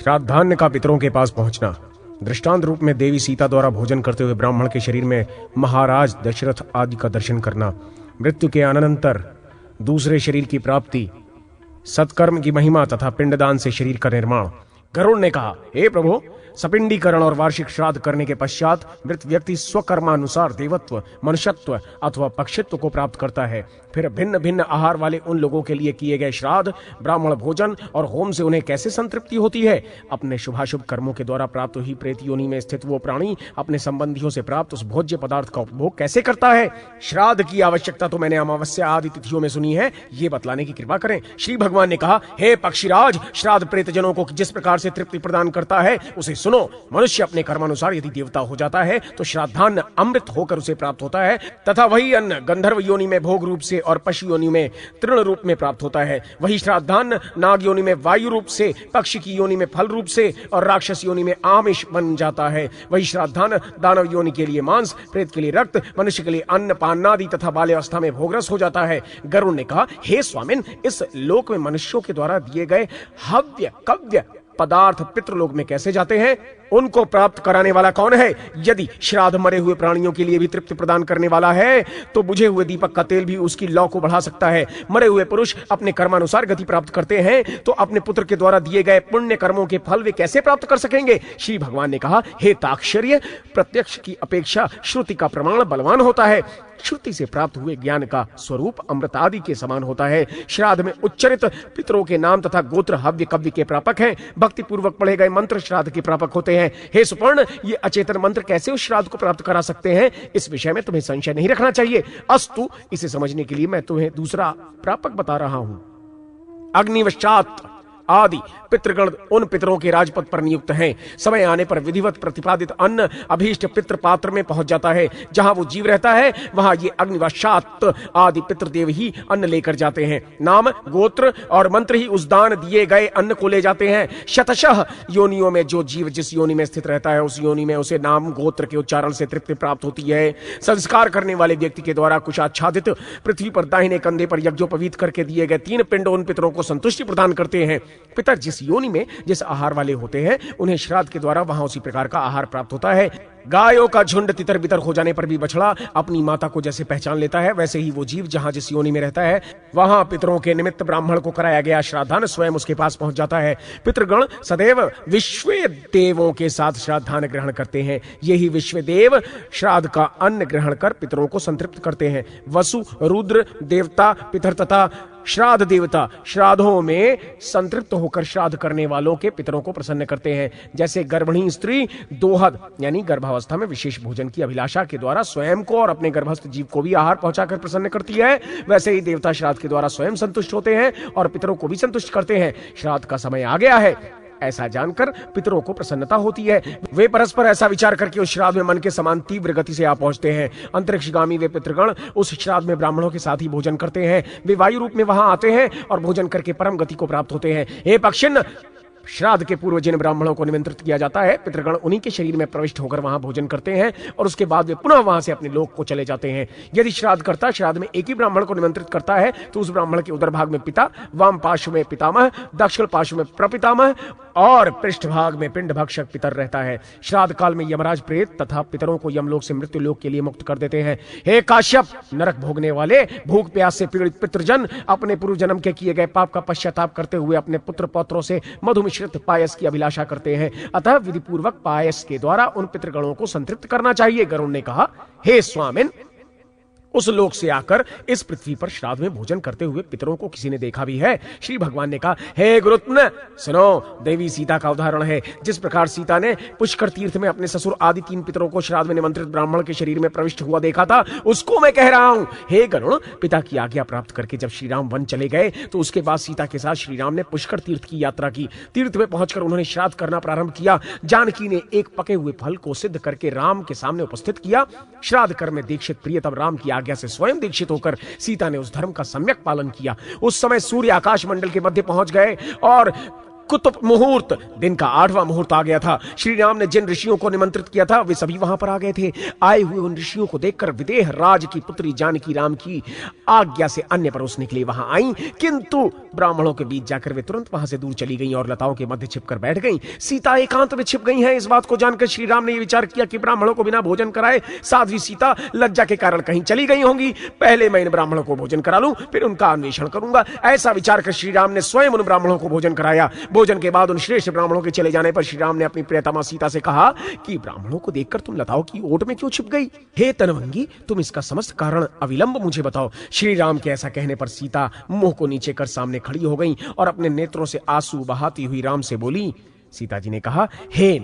श्राद्धान्न का पितरों के पास पहुंचना। दृष्टांत रूप में देवी सीता द्वारा भोजन करते हुए ब्राह्मण के शरीर में महाराज दशरथ आदि का दर्शन करना, मृत्यु के अनंतर दूसरे शरीर की प्राप्ति, सत्कर्म की महिमा तथा पिंडदान से शरीर का निर्माण। गरुड़ ने कहा, हे प्रभु, सपिंडीकरण और वार्षिक श्राद्ध करने के पश्चात मृत व्यक्ति स्वकर्मानुसार देवत्व, मनुष्यत्व अथवा पक्षित्व को प्राप्त करता है। फिर भिन्न भिन्न आहार वाले उन लोगों के लिए किए गए श्राद्ध, ब्राह्मण भोजन और होम से उन्हें कैसे संतृप्ति होती है। अपने शुभाशुभ कर्मों के द्वारा प्राप्त हुई प्रेत योनि में स्थित वो प्राणी अपने संबंधियों से प्राप्त उस भोज्य पदार्थ का उपभोग कैसे करता है। श्राद्ध की आवश्यकता तो मैंने अमावस्या आदि तिथियों में सुनी है, ये बतलाने की कृपा करें। श्री भगवान ने कहा, हे पक्षीराज, श्राद्ध प्रेत जनों को जिस प्रकार से तृप्ति प्रदान करता है उसे सुनो। मनुष्य अपने कर्मानुसार यदि देवता हो जाता है तो श्राद्धान्न अमृत होकर उसे प्राप्त होता है, तथा वही अन्न गंधर्व योनि में भोग रूप से और पशु योनि में तृण रूप में प्राप्त होता है। वही श्राद्धान्न नाग योनि में वायु रूप से, पक्षी की योनि में फल रूप से और राक्षस योनि में आमिष बन जाता है। वही श्राद्धान्न दानव योनि के लिए मांस, प्रेत के लिए रक्त, मनुष्य के लिए अन्न पानादि तथा बाल्यावस्था में भोगरस हो जाता है। गरुड़ ने कहा, हे स्वामिन, इस लोक में मनुष्यों के द्वारा दिए गए हव्य कव्य पदार्थ पितृलोक में कैसे जाते हैं? उनको प्राप्त कराने वाला कौन है? यदि श्राद्ध मरे हुए प्राणियों के लिए भी तृप्ति प्रदान करने वाला है तो बुझे हुए दीपक का तेल भी उसकी लौ को बढ़ा सकता है। मरे हुए पुरुष अपने कर्मानुसार गति प्राप्त करते हैं तो अपने पुत्र के द्वारा दिए गए पुण्य कर्मों के फल वे कैसे प्राप्त कर सकेंगे? श्री भगवान ने कहा, हे ताक्षर्य, प्रत्यक्ष की अपेक्षा श्रुति का प्रमाण बलवान होता है। श्रुति से प्राप्त हुए ज्ञान का स्वरूप अमृत आदि के समान होता है। श्राद्ध में उच्चरित पितरों के नाम तथा गोत्र हव्य कव्य के प्रापक हैं। भक्ति पूर्वक पढ़े गए मंत्र श्राद्ध के प्रापक होते हैं। हे सुपर्ण, ये अचेतन मंत्र कैसे उस श्राद्ध को प्राप्त करा सकते हैं? इस विषय में तुम्हें संशय नहीं रखना चाहिए। अस्तु, इसे समझने के लिए मैं तुम्हें दूसरा प्रापक बता रहा हूं। अग्निवश्चात आदि पितृगण उन पितरों के राजपद पर नियुक्त हैं। समय आने पर विधिवत प्रतिपादित अन्न अभीष्ट पितृ पात्र में पहुंच जाता है। जहां वो जीव रहता है वहां ये अग्निवशात आदि पितृदेव ही अन्न लेकर जाते हैं। नाम, गोत्र और मंत्र ही उस दान दिए गए अन्न को ले जाते हैं। शतशः योनियों में जो जीव जिस योनि में स्थित रहता है उस योनि में उसे नाम गोत्र के उच्चारण से तृप्ति प्राप्त होती है। संस्कार करने वाले व्यक्ति के द्वारा कुशाच्छादित पृथ्वी पर दाहिने कंधे पर यज्ञोपवीत करके दिए गए 3 पिंड उन पितरों को संतुष्टि प्रदान करते हैं। पितर जिस योनि में जिस आहार वाले होते हैं उन्हें श्राद्ध के द्वारा वहां उसी प्रकार का आहार प्राप्त होता है। गायों का झुंड तितर बितर हो जाने पर भी बछड़ा अपनी माता को जैसे पहचान लेता है, वैसे ही वो जीव जहां जिस योनि में रहता है वहां पितरों के निमित्त ब्राह्मण को कराया गया श्राद्धान्न स्वयं उसके पास पहुंच जाता है। पितृगण सदैव विश्व देवों के साथ श्राद्धान्न ग्रहण करते हैं। यही विश्व देव श्राद्ध का अन्न ग्रहण कर पितरों को संतृप्त करते हैं। वसु, रुद्र देवता, पितर तथा श्राद्ध देवता श्राद्धों में संतृप्त होकर श्राद्ध करने वालों के पितरों को प्रसन्न करते हैं। जैसे गर्भिणी स्त्री दोहद यानी गर्भावस्था में विशेष भोजन की अभिलाषा के द्वारा स्वयं को और अपने गर्भस्थ जीव को भी आहार पहुंचाकर प्रसन्न करती है, वैसे ही देवता श्राद्ध के द्वारा स्वयं संतुष्ट होते हैं और पितरों को भी संतुष्ट करते हैं। श्राद्ध का समय आ गया है, ऐसा जानकर पितरों को प्रसन्नता होती है। वे परस्पर ऐसा विचार करके उस श्राद्ध में मन के समान तीव्र गति से आ पहुंचते हैं। अंतरिक्षगामी वे पितृगण उस श्राद्ध में ब्राह्मणों के साथ ही भोजन करते हैं। वे वायु रूप में वहां आते हैं और भोजन करके परम गति को प्राप्त होते हैं। हे पक्षिन, श्राद्ध के पूर्व जिन ब्राह्मणों को निमंत्रित किया जाता है पितृगण उन्हीं के शरीर में प्रविष्ट होकर वहां भोजन करते हैं और उसके बाद वे पुनः वहां से अपने लोक को चले जाते हैं। यदि श्राद्ध करता श्राद्ध में एक ही ब्राह्मण को निमंत्रित करता है तो उस ब्राह्मण के उदर भाग में पिता, वाम पार्श्व में पितामह, दक्षिण पार्श्व में प्रपितामह और पृष्ठ भाग में पिंड भक्षक पितर रहता है। श्राद्ध काल में यमराज प्रेत तथा पितरों को यमलोक से मृत्यु लोक के लिए मुक्त कर देते हैं। हे काश्यप, नरक भोगने वाले भूख प्यास से पीड़ित पितृजन अपने पूर्व जन्म के किए गए पाप का पश्चाताप करते हुए अपने पुत्र पौत्रों से मधु मिश्रित पायस की अभिलाषा करते हैं। अतः विधि पूर्वक पायस के द्वारा उन पितृगणों को संतृप्त करना चाहिए। गरुड़ ने कहा, हे स्वामिन, उस लोक से आकर इस पृथ्वी पर श्राद्ध में भोजन करते हुए पितरों को किसी ने देखा भी है? श्री भगवान ने कहा, हे गुरुत्न, सुनो, देवी सीता का उदाहरण है। जिस प्रकार सीता ने पुष्कर तीर्थ में अपने ससुर आदि 3 पितरों को श्राद्ध में निमंत्रित ब्राह्मण के शरीर में प्रविष्ट हुआ देखा था, उसको मैं कह रहा हूं। हे गरुड़, पिता की आज्ञा प्राप्त करके जब श्री राम वन चले गए तो उसके बाद सीता के साथ श्री राम ने पुष्कर तीर्थ की यात्रा की। तीर्थ में पहुंचकर उन्होंने श्राद्ध करना प्रारंभ किया। जानकी ने एक पके हुए फल को सिद्ध करके राम के सामने उपस्थित किया। श्राद्ध कर्म में दीक्षित प्रियतम राम की आज्ञा से स्वयं दीक्षित होकर सीता ने उस धर्म का सम्यक पालन किया। उस समय सूर्य आकाश मंडल के मध्य पहुंच गए और कुतुब मुहूर्त, दिन का 8वां मुहूर्त आ गया था। श्री राम ने जिन ऋषियों को निमंत्रित किया था वे सभी वहां पर आ गए थे। आए हुए उन ऋषियों को देखकर विदेह राज की पुत्री जानकी राम की आज्ञा से अन्य परोसने के लिए वहां आई, किंतु ब्राह्मणों के बीच जाकर वे तुरंत वहां से दूर चली गईं और लताओं के मध्य छिपकर बैठ गईं। सीता एकांत में छिप गई हैं। इस बात को जानकर श्री राम ने यह विचार किया कि ब्राह्मणों को बिना भोजन कराए साध्वी सीता लज्जा के कारण कहीं चली गई होंगी। पहले मैं इन ब्राह्मणों को भोजन करा लूं, फिर उनका अन्वेषण करूंगा। ऐसा विचार कर श्री राम ने स्वयं उन ब्राह्मणों को भोजन कराया। भोजन के बाद उन श्रेष्ठ ब्राह्मणों के चले जाने पर श्री राम ने अपनी प्रियतमा सीता से कहा कि ब्राह्मणों को देखकर तुम लताओं की ओट में क्यों छिप गई? हे तनवंगी, तुम इसका समस्त कारण अविलंब मुझे बताओ। श्री राम के ऐसा कहने पर सीता मुंह को नीचे कर सामने खड़ी हो गई और अपने नेत्रों से आंसू बहाती हुई राम से बोली। सीता जी ने कहा, हे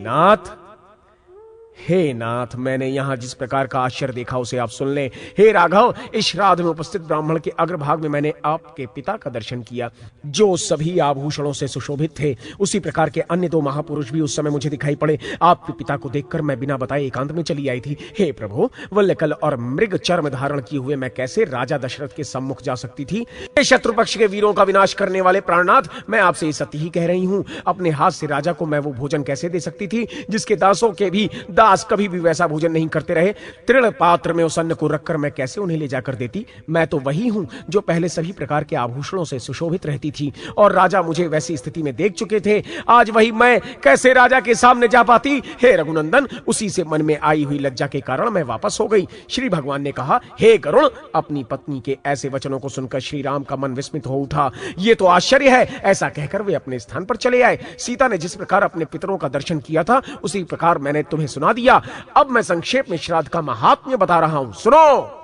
नाथ, मैंने यहाँ जिस प्रकार का आश्चर्य देखा उसे आप सुन लें। हे राघव, इस श्राद्ध में उपस्थित ब्राह्मण के अग्रभाग में मैंने आपके पिता का दर्शन किया, जो सभी आभूषणों से सुशोभित थे। उसी प्रकार के अन्य 2 महापुरुष भी उस समय मुझे दिखाई पड़े। आपके पिता को देखकर मैं बिना बताए एकांत में चली आई थी। हे प्रभु, वल्लकल और मृग चर्म धारण किए हुए मैं कैसे राजा दशरथ के सम्मुख जा सकती थी? शत्रु पक्ष के वीरों का विनाश करने वाले प्राणनाथ, मैं आपसे ये सत्य ही कह रही हूँ। अपने हाथ से राजा को मैं वो भोजन कैसे दे सकती थी जिसके दासों के भी दास कभी भी वैसा भोजन नहीं करते रहे? तृण पात्र में उस अन्न को रखकर मैं कैसे उन्हें ले जाकर देती? मैं तो वही हूं जो पहले सभी प्रकार के आभूषणों से सुशोभित रहती थी और राजा मुझे वैसी स्थिति में देख चुके थे। आज वही मैं कैसे राजा के सामने जा पाती? हे रघुनंदन, उसी से मन में आई हुई लज्जा के कारण मैं वापस हो गई। श्री भगवान ने कहा, हे गरुण, अपनी पत्नी के ऐसे वचनों को सुनकर श्री राम का मन विस्मित हो उठा। ये तो आश्चर्य है। ऐसा कहकर वे अपने स्थान पर चले आए। सीता ने जिस प्रकार अपने पितरों का दर्शन किया था उसी प्रकार मैंने तुम्हें सुना दिया। अब मैं संक्षेप में श्राद्ध का महात्म्य बता रहा हूं, सुनो।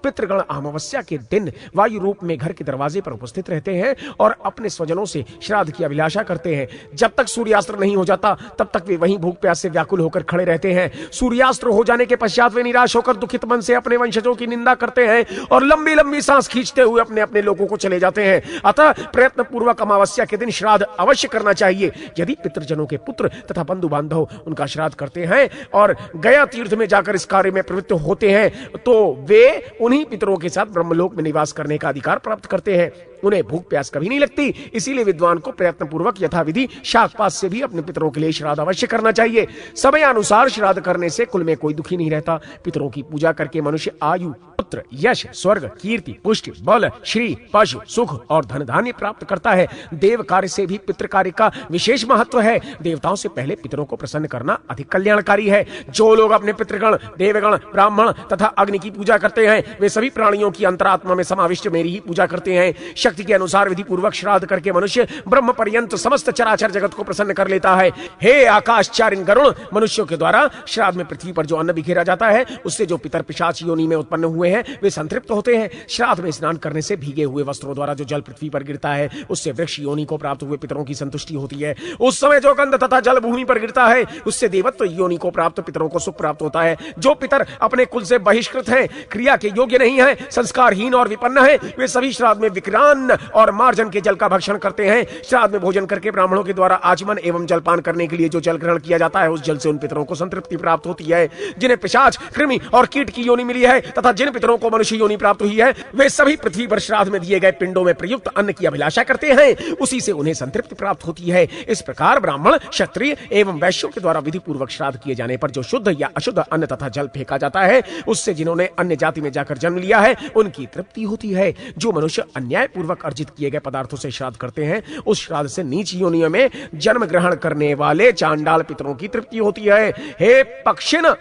पितृगण अमावस्या के दिन वायु रूप में घर के दरवाजे पर उपस्थित रहते हैं और अपने स्वजनों से श्राद्ध की अभिलाषा करते हैं। जब तक सूर्यास्त्र नहीं हो जाता तब तक वे वहीं भूख प्यास से व्याकुल होकर खड़े रहते हैं। सूर्यास्त्र हो जाने के पश्चात वे निराश होकर दुखित मन से अपने वंशजों की निंदा करते हैं और लंबी लंबी सांस खींचते हुए अपने अपने लोगों को चले जाते हैं। अतः प्रयत्न पूर्वक अमावस्या के दिन श्राद्ध अवश्य करना चाहिए। यदि पितृजनों के पुत्र तथा बंधु बांधव उनका श्राद्ध करते हैं और गया तीर्थ में जाकर इस कार्य में प्रवृत्त होते हैं तो वे उन्हीं पितरों के साथ ब्रह्मलोक में निवास करने का अधिकार प्राप्त करते हैं। उन्हें भूख प्यास कभी नहीं लगती। इसीलिए विद्वान को प्रयत्न पूर्वक यथाविधि शाकपात से भी अपने पितरों के लिए श्राद्ध अवश्य करना चाहिए। समय अनुसार श्राद्ध करने से कुल में कोई दुखी नहीं रहता। पितरों की पूजा करके मनुष्य आयु, पुत्र, यश, स्वर्ग, कीर्ति, पुष्टि, बल, श्री, पशु, सुख और धन धान्य प्राप्त करता है। देव कार्य से भी पितृ कार्य का विशेष महत्व है। देवताओं से पहले पितरों को प्रसन्न करना अधिक कल्याणकारी है। जो लोग अपने पितृगण, देवगण, ब्राह्मण तथा अग्नि की पूजा करते हैं वे सभी प्राणियों की अंतरात्मा में समाविष्ट मेरी ही पूजा करते हैं। शक्ति के अनुसार विधि पूर्वक श्राद्ध करके मनुष्य ब्रह्म पर्यंत समस्त चराचर जगत को प्रसन्न कर लेता है। हे आकाशचारिण गरुण, मनुष्यों के द्वारा श्राद्ध में पृथ्वी पर जो अन्न बिखेरा जाता है उससे जो पितर पिशाच योनि में उत्पन्न हुए हैं वे संतृप्त होते हैं। श्राद्ध में स्नान करने से भीगे हुए वस्त्रों द्वारा जो जल पृथ्वी पर गिरता है उससे वृक्ष योनि को प्राप्त हुए पितरों की संतुष्टि होती है। उस समय जो गंध तथा जल भूमि पर गिरता है उससे देवत्व योनि को प्राप्त पितरों को सुख प्राप्त होता है। जो पितर अपने कुल से बहिष्कृत हैं, क्रिया के योग्य नहीं है, संस्कारहीन और विपन्न है, वे सभी श्राद्ध में विक्रान्न और मार्जन के जल का भक्षण करते हैं। श्राद्ध में भोजन करके ब्राह्मणों के द्वारा आचमन एवं जलपान करने के लिए जो जल ग्रहण किया जाता है उस जल से उन पितरों को संतृप्ति प्राप्त होती है। जिन्हें पिशाच, कृमि और कीट की योनि मिली है तथा जिन पितरों को मनुष्य योनि प्राप्त हुई है वे सभी पृथ्वी पर श्राद्ध में दिए गए पिंडों में प्रयुक्त अन्न की अभिलाषा करते हैं, उसी से उन्हें संतृप्ति प्राप्त होती है। इस प्रकार ब्राह्मण, क्षत्रिय एवं वैश्यों के द्वारा विधि पूर्वक श्राद्ध किए जाने पर जो शुद्ध या अशुद्ध अन्न तथा जल फेंका जाता है उससे जिन्होंने अन्य जाति में जाकर जन्म लिया है उनकी तृप्ति होती है। जो मनुष्य अन्याय पूर्वक अर्जित किए गए पदार्थों से श्राद्ध करते हैं उस श्राद्ध से नीच योनियों में जन्म ग्रहण करने वाले चांडाल पितरों की तृप्ति होती है। हे पक्षिण,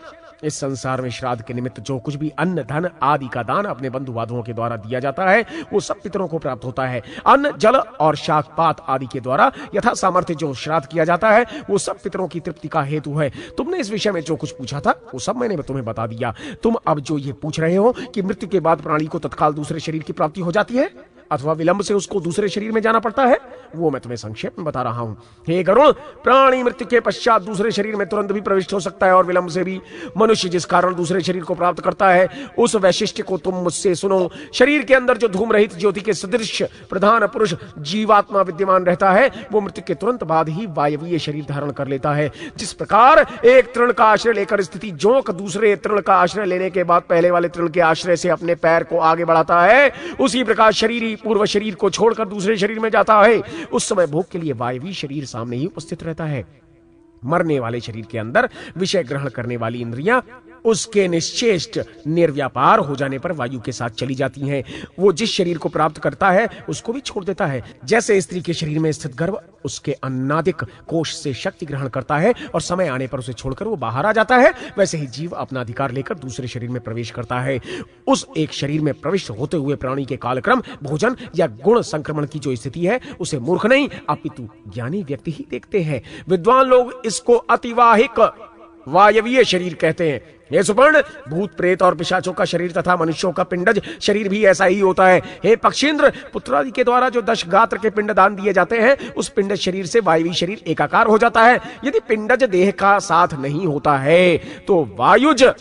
इस संसार में श्राद्ध के निमित्त जो कुछ भी अन्न, धन आदि का दान अपने बंधु बांधवों के द्वारा दिया जाता है वो सब पितरों को प्राप्त होता है। अन्न, जल और शाकपात आदि के द्वारा यथा सामर्थ्य जो श्राद्ध किया जाता है वो सब पितरों की तृप्ति का हेतु है। तुमने इस विषय में जो कुछ पूछा था वो सब मैंने तुम्हें बता दिया। तुम अब जो ये पूछ रहे हो कि मृत्यु के बाद प्राणी को तत्काल दूसरे शरीर की प्राप्ति हो जाती है अथवा विलंब से उसको दूसरे शरीर में जाना पड़ता है, वो मैं तुम्हें संक्षेप में बता रहा हूं। हे गरुण, प्राणी मृत्यु के पश्चात दूसरे शरीर में तुरंत भी प्रविष्ट हो सकता है और विलंब से भी। मनुष्य जिस कारण दूसरे शरीर को प्राप्त करता है उस वैशिष्ट्य को तुम मुझसे सुनो। शरीर के अंदर जो धूम रहित ज्योति के सदृश प्रधान पुरुष जीवात्मा विद्यमान रहता है वो मृत्यु के तुरंत बाद ही वायवीय शरीर धारण कर लेता है। जिस प्रकार एक तृण का आश्रय लेकर स्थिति जोंक दूसरे तृण का आश्रय लेने के बाद पहले वाले तृण के आश्रय से अपने पैर को आगे बढ़ाता है, उसी प्रकार शरीर पूर्व शरीर को छोड़कर दूसरे शरीर में जाता है, उस समय भोग के लिए वायवी शरीर सामने ही उपस्थित रहता है। मरने वाले शरीर के अंदर विषय ग्रहण करने वाली इंद्रियां उसके निश्चेष्ट निर्व्यापार हो जाने पर वायु के साथ चली जाती हैं। वो जिस शरीर को प्राप्त करता है उसको भी छोड़ देता है। जैसे स्त्री के शरीर में स्थित गर्भ उसके अन्नादिक कोश से शक्ति ग्रहण करता है और समय आने पर उसे छोड़कर वो बाहर आ जाता है, वैसे ही जीव अपना अधिकार लेकर दूसरे शरीर में प्रवेश करता है। उस एक शरीर में प्रविष्ट होते हुए प्राणी के कालक्रम, भोजन या गुण संक्रमण की जो स्थिति है उसे मूर्ख नहीं अपितु ज्ञानी व्यक्ति ही देखते हैं। विद्वान लोग इसको अतिवाहिक वायवीय शरीर कहते हैं। हे सुपर्ण, भूत प्रेत और पिशाचों का शरीर तथा मनुष्यों का पिंडज शरीर भी ऐसा ही होता है। हे पक्षींद्र, पुत्रादि के द्वारा जो 10 गात्र के पिंड दान दिए जाते हैं, उस पिंडज शरीर से वायवी शरीर एकाकार हो जाता है। यदि पिंडज देह का साथ नहीं होता है तो वायुज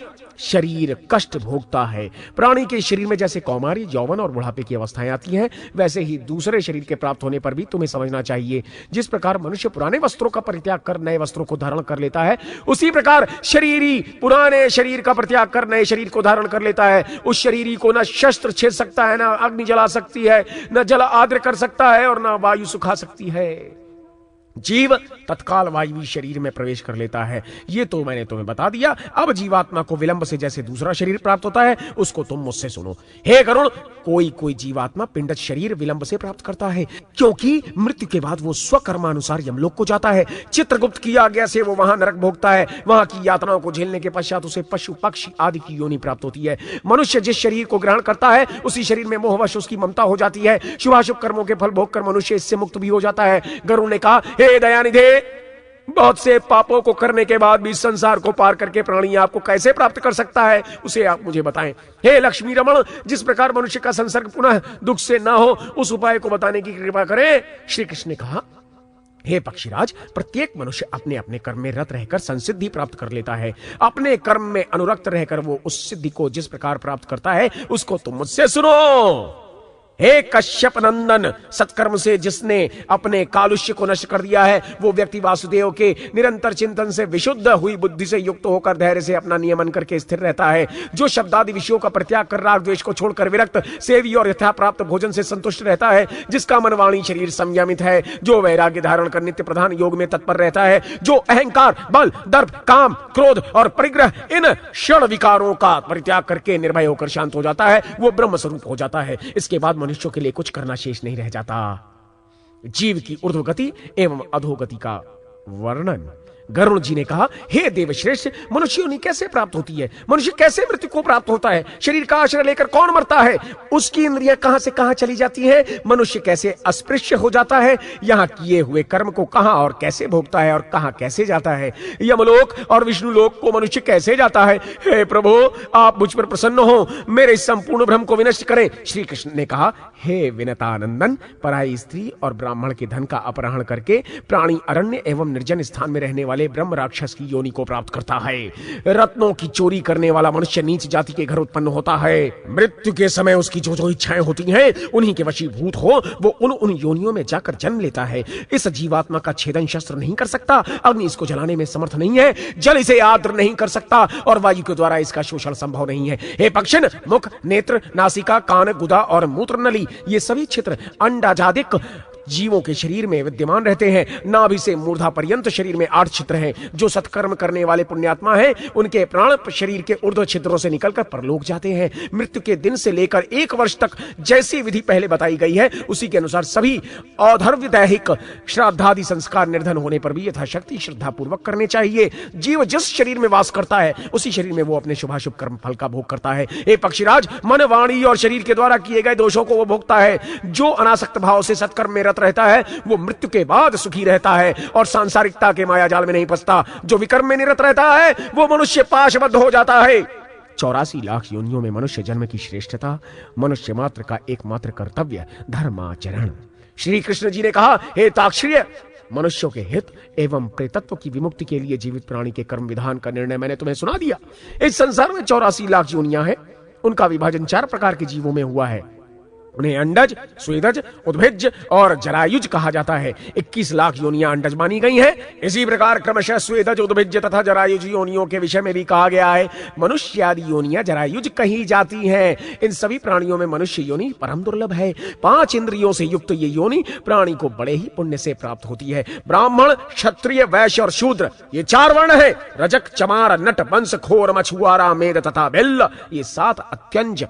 शरीर कष्ट भोगता है। प्राणी के शरीर में जैसे कौमारी, यौवन और बुढ़ापे की अवस्थाएं आती हैं, वैसे ही दूसरे शरीर के प्राप्त होने पर भी तुम्हें समझना चाहिए। जिस प्रकार मनुष्य पुराने वस्त्रों का परित्याग कर नए वस्त्रों को धारण कर लेता है, उसी प्रकार शरीरी पुराने शरीर का परित्याग कर नए शरीर को धारण कर लेता है। उस शरीरी को न शस्त्र छेद सकता है, न अग्नि जला सकती है, न जल आर्द्र कर सकता है और न वायु सुखा सकती है। जीव तत्काल वायवी शरीर में प्रवेश कर लेता है। ये तो मैंने तुम्हें बता दिया। अब जीवात्मा को विलंब से जैसे दूसरा शरीर प्राप्त होता है, उसको तुम मुझसे सुनो। हे गरुण, कोई कोई जीवात्मा पिंडज शरीर विलंब से प्राप्त करता है, क्योंकि मृत्यु के बाद वो स्वकर्मानुसार यमलोक को जाता है। चित्रगुप्त की आज्ञा से वो वहां नरक भोगता है। वहां की यातनाओं को झेलने के पश्चात उसे पशु पक्षी आदि की योनि प्राप्त होती है। मनुष्य जिस शरीर को ग्रहण करता है, उसी शरीर में मोहवश उसकी ममता हो जाती है। शुभाशुभ कर्मों के फल भोग कर मनुष्य इससे मुक्त भी हो जाता है। गरुड़ ने कहा, हे दयानिधे, बहुत से पापों को करने के बाद भी संसार को पार करके प्राणी आपको कैसे प्राप्त कर सकता है, उसे आप मुझे बताएं। हे लक्ष्मी रमण, जिस प्रकार मनुष्य का संसर्ग पुनः दुख से ना हो, उस उपाय को बताने की कृपा करें। श्री कृष्ण ने कहा, हे पक्षीराज, प्रत्येक मनुष्य अपने अपने कर्म में रत रहकर संसिद्धि प्राप्त कर लेता है। अपने कर्म में अनुरक्त रहकर वो उस सिद्धि को जिस प्रकार प्राप्त करता है, उसको तुम मुझसे सुनो। हे कश्यप नंदन, सत्कर्म से जिसने अपने कालुष्य को नष्ट कर दिया है, वो व्यक्ति वासुदेव के निरंतर चिंतन से विशुद्ध हुई बुद्धि से युक्त होकर धैर्य से अपना नियमन करके स्थिर रहता है। जो शब्दादि विषयों का परित्याग कर राग द्वेष को छोड़कर विरक्त, सेवी और यथा प्राप्त भोजन से संतुष्ट रहता है। जिसका मन वाणी शरीर संयमित है, जो वैराग्य धारण कर नित्य प्रधान योग में तत्पर रहता है, जो अहंकार, बल, दर्प, काम, क्रोध और परिग्रह इन षड विकारों का परित्याग करके निर्भय होकर शांत हो जाता है, वो ब्रह्म स्वरूप हो जाता है। इसके बाद मनुष्यों के लिए कुछ करना शेष नहीं रह जाता। जीव की ऊर्ध्वगति एवं अधोगति का वर्णन। गरुड़ जी ने कहा, हे देवश्रेष्ठ, मनुष्य योनि कैसे प्राप्त होती है? मनुष्य कैसे मृत्यु को प्राप्त होता है? शरीर का आश्रय लेकर कौन मरता है? उसकी इंद्रियां कहां से कहां चली जाती हैं? मनुष्य कैसे अस्पृश्य हो जाता है? यहाँ किए हुए कर्म को कहां और कैसे भोगता है और कहां कैसे जाता है? यमलोक और विष्णु लोक को मनुष्य कैसे जाता है? हे प्रभु, आप मुझ पर प्रसन्न हो, मेरे इस संपूर्ण भ्रम को विनष्ट करें। श्री कृष्ण ने कहा, हे विनतानंदन, पराई स्त्री और ब्राह्मण के धन का अपहरण करके प्राणी अरण्य एवं निर्जन स्थान में रहने वाले ब्रह्म राक्षस की योनि को प्राप्त करता है। रत्नों की चोरी करने वाला मनुष्य नीच जाति के घर उत्पन्न होता है। मृत्यु के समय उसकी जो जो इच्छाएं होती हैं, उन्हीं के वशीभूत हो वो उन योनियों में जाकर जन्म लेता है। इस जीवात्मा का छेदन शस्त्र नहीं कर सकता, अग्नि इसको जलाने में समर्थ नहीं है, जल इसे आर्द्र नहीं कर सकता और वायु के द्वारा इसका शोषण संभव नहीं है। हे पक्षिण, मुख, नेत्र, नासिका, कान, गुदा और मूत्र नली, ये सभी क्षेत्र अंडाजादिक जीवों के शरीर में विद्यमान रहते हैं। नाभि से मूर्धा पर्यंत शरीर में 8 छिद्र हैं। जो सत्कर्म करने वाले पुण्यात्मा हैं, उनके प्राण शरीर के ऊर्ध्व छिद्रों से निकलकर परलोक जाते हैं। मृत्यु के दिन से लेकर 1 वर्ष तक जैसी विधि पहले बताई गई है, उसी के अनुसार सभी औधर्व दैहिक श्राद्धादि संस्कार निर्धन होने पर भी यथाशक्ति श्रद्धा पूर्वक करने चाहिए। जीव जिस शरीर में वास करता है, उसी शरीर में वो अपने शुभाशुभ कर्म फल का भोग करता है। हे पक्षीराज, मन, वाणी और शरीर के द्वारा किए गए दोषों को वो भोगता है। जो अनासक्त भाव से सत्कर्म में रहता है, वो मृत्यु के बाद सुखी रहता है और सांसारिकता के माया जाल में नहीं फंसता। जो विकर्म में निरत रहता है, वो मनुष्य पाशबद्ध हो जाता है। 84 लाख योनियों में मनुष्य जन्म की श्रेष्ठता मनुष्य मात्र का एकमात्र कर्तव्य धर्माचरण। श्री कृष्ण जी ने कहा, हे ताक्षर्य, मनुष्यों के हित एवं प्रेतत्व की विमुक्ति के लिए जीवित प्राणी के कर्म विधान का निर्णय मैंने तुम्हें सुना दिया। इस संसार में 84 लाख योनियां हैं। उनका विभाजन 4 प्रकार के जीवों में हुआ है। उन्हें अंडज, स्वेदज, उद्भिज और जरायुज कहा जाता है। 21 लाख योनियां अंडज मानी गई हैं। इसी प्रकार क्रमशः स्वेदज, उद्भिज तथा जरायुज योनियों के विषय में भी कहा गया है। मनुष्य आदि योनियां जरायुज कही जाती हैं। इन सभी प्राणियों में मनुष्य योनि परम दुर्लभ है। 5 इंद्रियों से युक्त ये योनि प्राणी को बड़े ही पुण्य से प्राप्त होती है। ब्राह्मण, क्षत्रिय, वैश्य और शूद्र ये 4 वर्ण है। रजक, चमार, नट, बंश, खोर, मछुआरा, मेद तथा भिल्ल ये 7 अत्यंज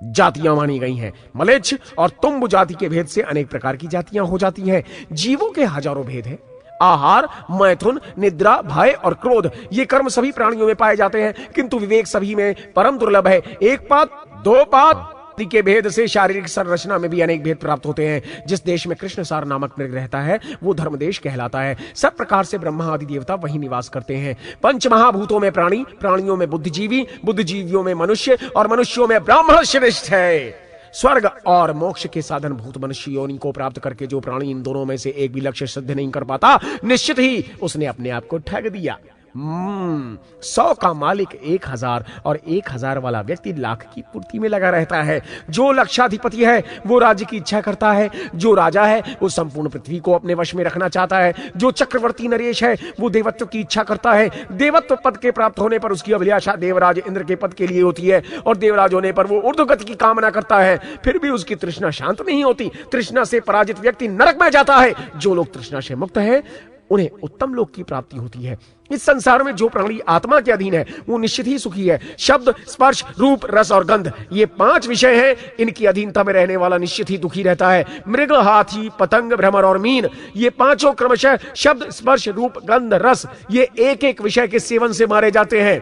जातियां मानी गई हैं। मलेच्छ और तुम्ब जाति के भेद से अनेक प्रकार की जातियां हो जाती हैं। जीवों के हजारों भेद हैं। आहार, मैथुन, निद्रा, भय और क्रोध ये कर्म सभी प्राणियों में पाए जाते हैं, किंतु विवेक सभी में परम दुर्लभ है। एक पात, 2 पात के भेद से शारीरिक संरचना में भी अनेक भेद प्राप्त होते हैं। जिस देश में कृष्णसार नामक मृग रहता है वो धर्म देश कहलाता है। सब प्रकार से ब्रह्मा आदि देवता वहीं निवास करते हैं। 5 महाभूतों में प्राणी, प्राणियों में बुद्धिजीवी, बुद्धिजीवियों में मनुष्य और मनुष्यों में ब्राह्मण श्रेष्ठ है। स्वर्ग और मोक्ष के साधन भूत मनुष्य योनि को प्राप्त करके जो प्राणी इन दोनों में से एक भी लक्ष्य सिद्ध नहीं कर पाता, निश्चित ही उसने अपने आप को ठग दिया। 100 का मालिक 1000 और 1000 वाला व्यक्ति लाख की पूर्ति में लगा रहता है। जो लक्षाधिपति है वो राज्य की इच्छा करता है। जो राजा है वो संपूर्ण पृथ्वी को अपने वश में रखना चाहता है। जो चक्रवर्ती नरेश है वो देवत्व की इच्छा करता है। देवत्व पद के प्राप्त होने पर उसकी अभिलाषा देवराज इंद्र के पद के लिए होती है और देवराज होने पर वो ऊर्ध्वगति की कामना करता है। फिर भी उसकी तृष्णा शांत नहीं होती। तृष्णा से पराजित व्यक्ति नरक में जाता है। जो लोग तृष्णा से मुक्त है उन्हें उत्तम लोक की प्राप्ति होती है। इस संसार में जो प्राणी आत्मा के अधीन है वो निश्चित ही सुखी है। शब्द, स्पर्श, रूप, रस और गंध ये 5 विषय हैं। इनकी अधीनता में रहने वाला निश्चित ही दुखी रहता है। मृग, हाथी, पतंग, भ्रमर और मीन ये 5 क्रमशः शब्द, स्पर्श, रूप, गंध, रस ये एक विषय के सेवन से मारे जाते हैं।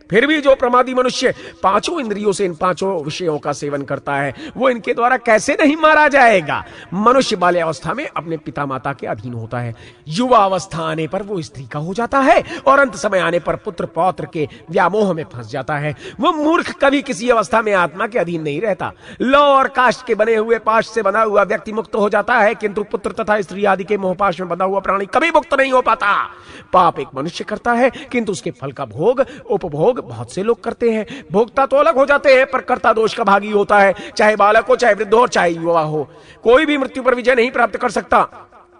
फिर भी जो प्रमादी मनुष्य 5 इंद्रियों से इन 5 विषयों का सेवन करता है वो इनके द्वारा कैसे नहीं मारा जाएगा। मनुष्य बाल्यावस्था में अपने पिता माता के अधीन होता है। युवा अवस्था आने पर वो स्त्री का हो जाता है और अंत समय आने पर पुत्र पौत्र के व्यामोह में फंस जाता है। वो मूर्ख कभी किसी अवस्था में आत्मा के अधीन नहीं रहता। लौ और काष्ठ के बने हुए पाश से बना हुआ व्यक्ति मुक्त हो जाता है, किंतु पुत्र तथा स्त्री आदि के मोहपाश में बंधा हुआ प्राणी कभी मुक्त नहीं हो पाता। पाप एक मनुष्य करता है किंतु उसके फल का भोग, उपभोग बहुत से लोग करते हैं। भोक्ता तो अलग हो जाते हैं पर कर्ता दोष का भागी होता है। चाहे बालक हो, चाहे वृद्ध हो, चाहे युवा हो, कोई भी मृत्यु पर विजय नहीं प्राप्त कर सकता।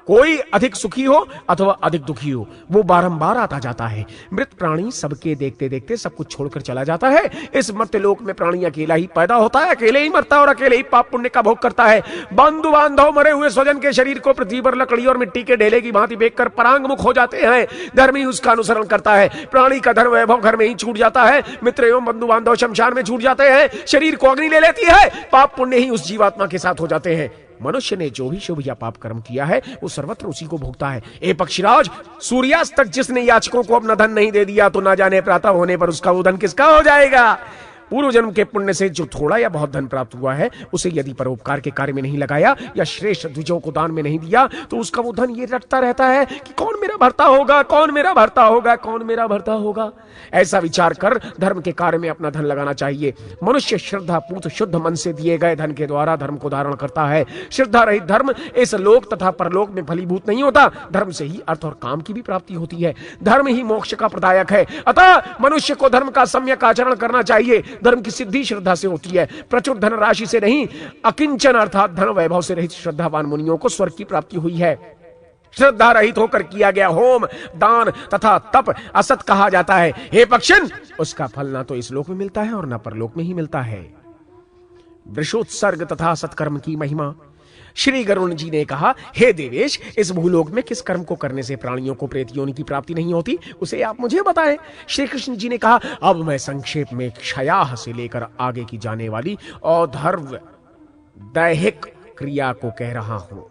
कोई अधिक सुखी हो अथवा अधिक दुखी हो वो बारंबार आता जाता है। मृत प्राणी सबके देखते देखते सब कुछ छोड़कर चला जाता है। इस मर्त्य लोक में प्राणी अकेला ही पैदा होता है, अकेले ही मरता है और अकेले ही पाप पुण्य का भोग करता है। बंधु बांधव मरे हुए स्वजन के शरीर को पृथ्वी पर लकड़ी और मिट्टी के ढेले की भांति देखकर परांगमुख हो जाते हैं। धर्म ही उसका अनुसरण करता है। प्राणी का धर्म वैभव घर में ही छूट जाता है। मित्र एवं बंधु बांधव शमशान में छूट जाते हैं। शरीर को अग्नि ले लेती है। पाप पुण्य ही उस जीवात्मा के साथ हो जाते हैं। मनुष्य ने जो भी शुभ या पाप कर्म किया है वो सर्वत्र उसी को भोगता है। ए पक्षीराज, सूर्यास्त तक जिसने याचकों को अपना धन नहीं दे दिया तो ना जाने प्रातः होने पर उसका वो धन किसका हो जाएगा। पूर्व जन्म के पुण्य से जो थोड़ा या बहुत धन प्राप्त हुआ है उसे यदि परोपकार के कार्य में नहीं लगाया या श्रेष्ठ द्विजों को दान में नहीं दिया तो उसका वो धन ये रटता रहता है कि कौन मेरा भरता होगा, कौन मेरा भरता होगा, कौन मेरा भरता होगा। ऐसा विचार कर धर्म के कार्य में अपना धन लगाना चाहिए। मनुष्य श्रद्धा पूत शुद्ध मन से दिए गए धन के द्वारा धर्म को धारण करता है। श्रद्धा रहित धर्म इस लोक तथा परलोक में फलीभूत नहीं होता। धर्म से ही अर्थ और काम की भी प्राप्ति होती है। धर्म ही मोक्ष का प्रदायक है। अतः मनुष्य को धर्म का सम्यक आचरण करना चाहिए। धर्म की सिद्धि श्रद्धा से होती है, प्रचुर धन राशि से नहीं। अकिंचन अर्थात धन वैभव से रहित श्रद्धावान मुनियों को स्वर्ग की प्राप्ति हुई है। श्रद्धा रहित होकर किया गया होम, दान तथा तप असत कहा जाता है। हे पक्षिन, उसका फल ना तो इस लोक में मिलता है और ना परलोक में ही मिलता है। वृषोत्सर्ग तथा सत्कर्म की महिमा। श्री गरुण जी ने कहा, हे देवेश, इस भूलोक में किस कर्म को करने से प्राणियों को प्रेत योनि की प्राप्ति नहीं होती उसे आप मुझे बताएं। श्री कृष्ण जी ने कहा, अब मैं संक्षेप में क्षयाह से लेकर आगे की जाने वाली औधर्व दैहिक क्रिया को कह रहा हूं,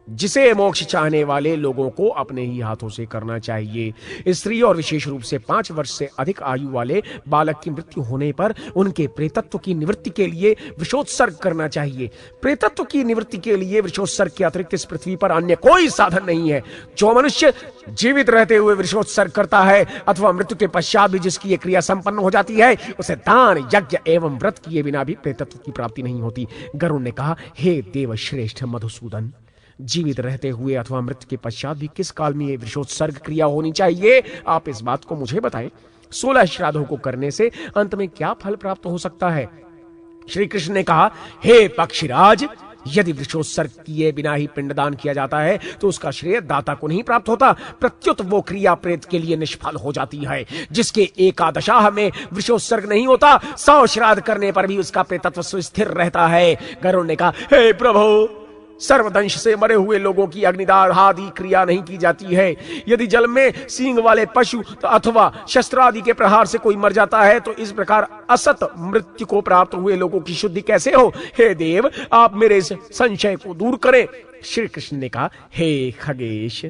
जिसे मोक्ष चाहने वाले लोगों को अपने ही हाथों से करना चाहिए। स्त्री और विशेष रूप से 5 वर्ष से अधिक आयु वाले बालक की मृत्यु होने पर उनके प्रेतत्व की निवृत्ति के लिए विषोत्सर्ग करना चाहिए। प्रेतत्व की निवृत्ति के लिए विषोत्सर्ग के अतिरिक्त इस पृथ्वी पर अन्य कोई साधन नहीं है। जो मनुष्य जीवित रहते हुए विषोत्सर्ग करता है अथवा मृत्यु के पश्चात भी जिसकी ये क्रिया संपन्न हो जाती है उसे दान, यज्ञ एवं व्रत किए बिना भी प्रेतत्व की प्राप्ति नहीं होती। गरुड़ ने कहा, हे देव श्रेष्ठ मधुसूदन, जीवित रहते हुए अथवा मृत्यु के पश्चात भी किस काल में ये विषोत्सर्ग क्रिया होनी चाहिए, आप इस बात को मुझे बताएं। 16 श्राद्धों को करने से अंत में क्या फल प्राप्त हो सकता है? श्री कृष्ण ने कहा, हे पक्षीराज, यदि वृषोत्सर्ग किए बिना ही पिंडदान किया जाता है तो उसका श्रेय दाता को नहीं प्राप्त होता, प्रत्युत वो क्रिया प्रेत के लिए निष्फल हो जाती है। जिसके एकादशाह में वृषोत्सर्ग नहीं होता, 100 श्राद्ध करने पर भी उसका प्रेतत्व सुस्थिर रहता है। गरुड़ ने कहा, हे प्रभु, सर्वदंश से मरे हुए लोगों की अग्निदाह आदि क्रिया नहीं की जाती है। यदि जल में सींग वाले पशु अथवा शस्त्र आदि के प्रहार से कोई मर जाता है तो इस प्रकार असत मृत्यु को प्राप्त हुए लोगों की शुद्धि कैसे हो? हे देव, आप मेरे इस संशय को दूर करें। श्री कृष्ण ने कहा, हे खगेश,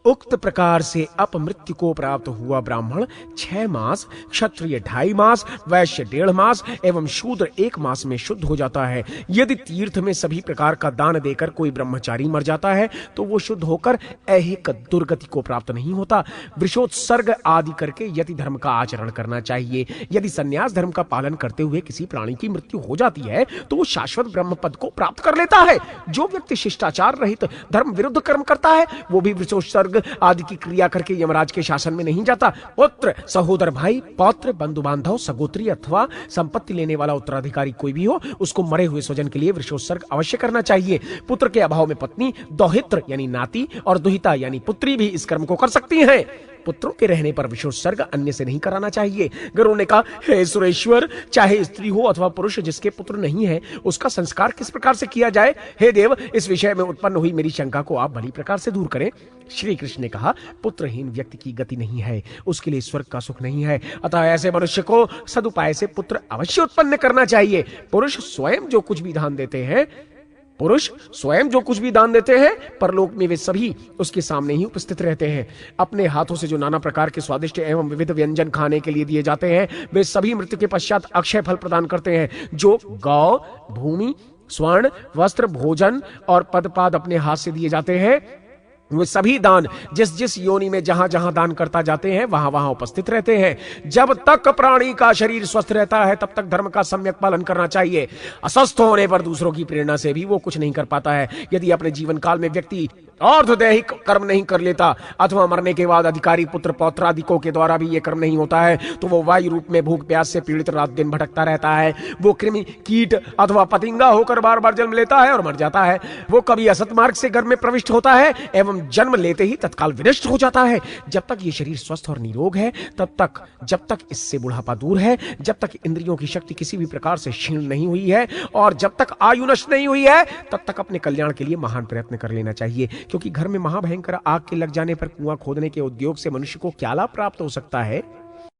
उक्त प्रकार से अपमृत्यु को प्राप्त हुआ ब्राह्मण 6 मास, क्षत्रिय 2.5 मास, वैश्य 1.5 मास एवं शूद्र 1 मास में शुद्ध हो जाता है। यदि तीर्थ में सभी प्रकार का दान देकर कोई ब्रह्मचारी मर जाता है तो वो शुद्ध होकर ऐहिक दुर्गति को प्राप्त नहीं होता। वृषोत्सर्ग आदि करके यति धर्म का आचरण करना चाहिए। यदि संन्यास धर्म का पालन करते हुए किसी प्राणी की मृत्यु हो जाती है तो वो शाश्वत ब्रह्म पद को प्राप्त कर लेता है। जो व्यक्ति शिष्टाचार रहित धर्म विरुद्ध कर्म करता है वो भी वृषोत्सर्ग आदि की क्रिया करके यमराज के शासन में नहीं जाता। पुत्र, सहोदर, भाई, पौत्र, बंधु बांधव, सगोत्री अथवा संपत्ति लेने वाला उत्तराधिकारी कोई भी हो, उसको मरे हुए स्वजन के लिए वृषोत्सर्ग अवश्य करना चाहिए। पुत्र के अभाव में पत्नी, दौहित्र यानी नाती और दुहिता यानी पुत्री भी इस कर्म को कर सकती हैं। पुत्रों के रहने पर विषोत्सर्ग अन्य से नहीं कराना चाहिए। गरुड़ ने कहा, हे सुरेश्वर, चाहे स्त्री हो अथवा पुरुष जिसके पुत्र नहीं है, उसका संस्कार किस प्रकार से किया जाए? हे देव, इस विषय में उत्पन्न हुई मेरी शंका को आप भली प्रकार से दूर करें। श्री कृष्ण ने कहा, पुत्रहीन व्यक्ति की गति नहीं है, उसके लिए स्वर्ग का सुख नहीं है। अतः ऐसे मनुष्य को सदुपाय से पुत्र अवश्य उत्पन्न करना चाहिए। पुरुष स्वयं जो कुछ भी दान देते हैं परलोक में वे सभी उसके सामने ही उपस्थित रहते हैं। अपने हाथों से जो नाना प्रकार के स्वादिष्ट एवं विविध व्यंजन खाने के लिए दिए जाते हैं वे सभी मृत्यु के पश्चात अक्षय फल प्रदान करते हैं। जो गौ, भूमि, स्वर्ण, वस्त्र, भोजन और पदपाद अपने हाथ से दिए जाते हैं वे सभी दान जिस जिस योनि में जहां जहां दान करता जाते हैं वहां वहां उपस्थित रहते हैं। जब तक प्राणी का शरीर स्वस्थ रहता है तब तक धर्म का सम्यक पालन करना चाहिए। अस्वस्थ होने पर दूसरों की प्रेरणा से भी वो कुछ नहीं कर पाता है। यदि अपने जीवन काल में व्यक्ति अर्धदैहिक कर्म नहीं कर लेता अथवा मरने के बाद अधिकारी पुत्र पौत्रादिकों के द्वारा भी ये कर्म नहीं होता है तो वो वायु रूप में भूख प्यास से पीड़ित रात दिन भटकता रहता है। वो कृमि, कीट अथवा पतिंगा होकर बार बार जन्म लेता है और मर जाता है। वो कभी असत मार्ग से गर्भ में प्रविष्ट होता है एवं जन्म लेते ही तत्काल विनष्ट हो जाता है। जब तक ये शरीर स्वस्थ और निरोग है जब तक इससे बुढ़ापा दूर है, जब तक इंद्रियों की शक्ति किसी भी प्रकार से क्षीण नहीं हुई है और जब तक आयु नष्ट नहीं हुई है तब तक अपने कल्याण के लिए महान प्रयत्न कर लेना चाहिए। क्योंकि घर में महाभयंकर आग के लग जाने पर कुआं खोदने के उद्योग से मनुष्य को क्या लाभ प्राप्त हो सकता है?